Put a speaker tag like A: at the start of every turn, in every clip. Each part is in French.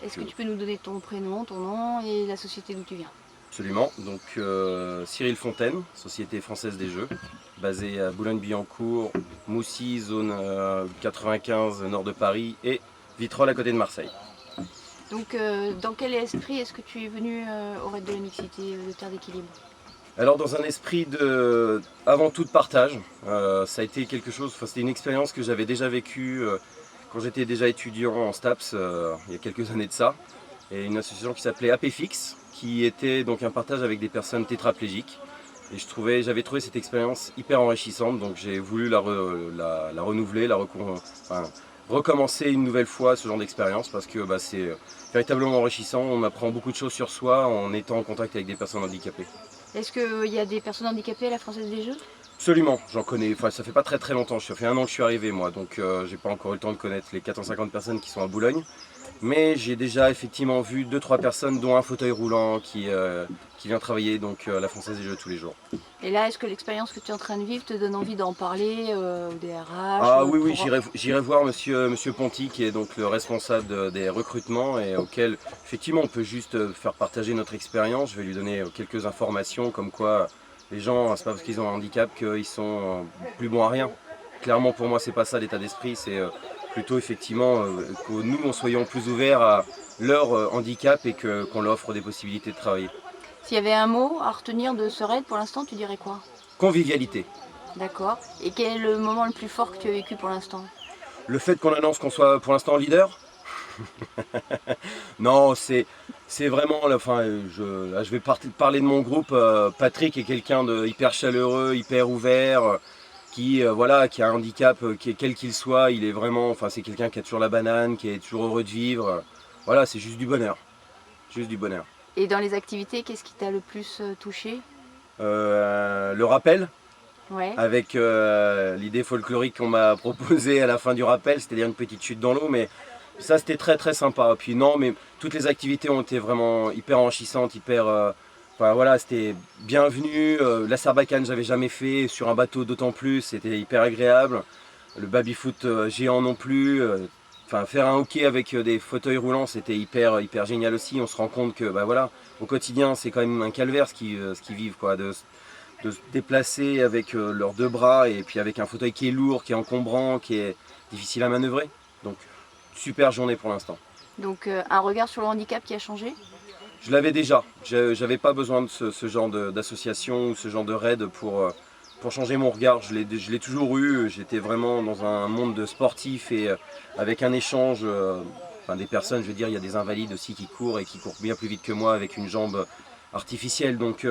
A: Est-ce que tu peux nous donner ton prénom, ton nom et la société d'où tu viens?
B: Absolument. Donc Cyril Fontaine, Société Française des Jeux, basée à Boulogne-Billancourt, Moussy, zone 95 nord de Paris et Vitrolles à côté de Marseille.
A: Donc dans quel esprit est-ce que tu es venu au Raid de la Mixité de Terre d'Équilibre?
B: Alors dans un esprit de, avant tout de partage, ça a été quelque chose, enfin, c'était une expérience que j'avais déjà vécue quand j'étais déjà étudiant en STAPS il y a quelques années de ça, et une association qui s'appelait APFix, qui était donc un partage avec des personnes tétraplégiques. Et j'avais trouvé cette expérience hyper enrichissante, donc j'ai voulu la renouveler, enfin, recommencer une nouvelle fois ce genre d'expérience parce que c'est véritablement enrichissant. On apprend beaucoup de choses sur soi en étant en contact avec des personnes handicapées.
A: Est-ce qu'il y a des personnes handicapées à la Française des Jeux?
B: Absolument, j'en connais, enfin ça fait pas très longtemps, ça fait un an que je suis arrivé moi, donc j'ai pas encore eu le temps de connaître les 450 personnes qui sont à Boulogne. Mais j'ai déjà effectivement vu 2-3 personnes, dont un fauteuil roulant qui vient travailler donc à la Française des Jeux tous les jours.
A: Et là, est-ce que l'expérience que tu es en train de vivre te donne envie d'en parler au DRH
B: Ah oui, oui,
A: pour...
B: j'irai voir monsieur Ponty, qui est donc le responsable des recrutements, et auquel effectivement on peut juste faire partager notre expérience. Je vais lui donner quelques informations comme quoi les gens, c'est pas parce qu'ils ont un handicap qu'ils sont plus bons à rien. Clairement pour moi c'est pas ça l'état d'esprit, c'est plutôt effectivement que nous on soyons plus ouverts à leur handicap et qu'on leur offre des possibilités de travailler.
A: S'il y avait un mot à retenir de ce raid pour l'instant, tu dirais quoi?
B: Convivialité.
A: D'accord. Et quel est le moment le plus fort que tu as vécu pour l'instant?
B: Le fait qu'on annonce qu'on soit pour l'instant leader. Non, c'est vraiment, enfin, là, je vais parler de mon groupe. Patrick est quelqu'un de hyper chaleureux, hyper ouvert, qui voilà, qui a un handicap, quel qu'il soit, il est vraiment, enfin, c'est quelqu'un qui a toujours la banane, qui est toujours heureux de vivre. Voilà, c'est juste du bonheur, juste du bonheur.
A: Et dans les activités, qu'est-ce qui t'a le plus touché?
B: Le rappel,
A: Ouais.
B: avec l'idée folklorique qu'on m'a proposée à la fin du rappel, c'est-à-dire une petite chute dans l'eau, mais ça c'était très sympa. Puis non, mais toutes les activités ont été vraiment hyper enrichissantes, enfin voilà, c'était bienvenu. La Sarbacane j'avais jamais fait, sur un bateau d'autant plus, c'était hyper agréable. Le baby-foot géant non plus. Enfin, faire un hockey avec des fauteuils roulants, c'était hyper génial aussi. On se rend compte que bah voilà, au quotidien c'est quand même un calvaire ce qu'ils vivent, quoi, de se déplacer avec leurs deux bras et puis avec un fauteuil qui est lourd, qui est encombrant, qui est difficile à manœuvrer. Donc super journée pour l'instant.
A: Donc un regard sur le handicap qui a changé?
B: Je l'avais déjà, j'avais pas besoin de ce genre d'association ou ce genre de raid pour changer mon regard. Je l'ai toujours eu, j'étais vraiment dans un monde de sportifs et avec un échange, enfin des personnes, je veux dire, il y a des invalides aussi qui courent et qui courent bien plus vite que moi avec une jambe artificielle. Donc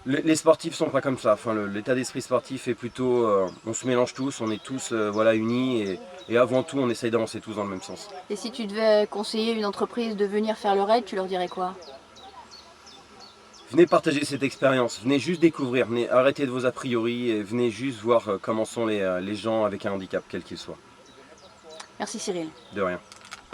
B: les sportifs sont pas comme ça, enfin, l'état d'esprit sportif est plutôt, on se mélange tous, on est tous voilà, unis et avant tout on essaye d'avancer tous dans le même sens.
A: Et si tu devais conseiller une entreprise de venir faire le raid, tu leur dirais quoi?
B: Venez partager cette expérience, venez juste découvrir, venez arrêter de vos a priori et venez juste voir comment sont les gens avec un handicap, quel qu'il soit.
A: Merci Cyril.
B: De rien.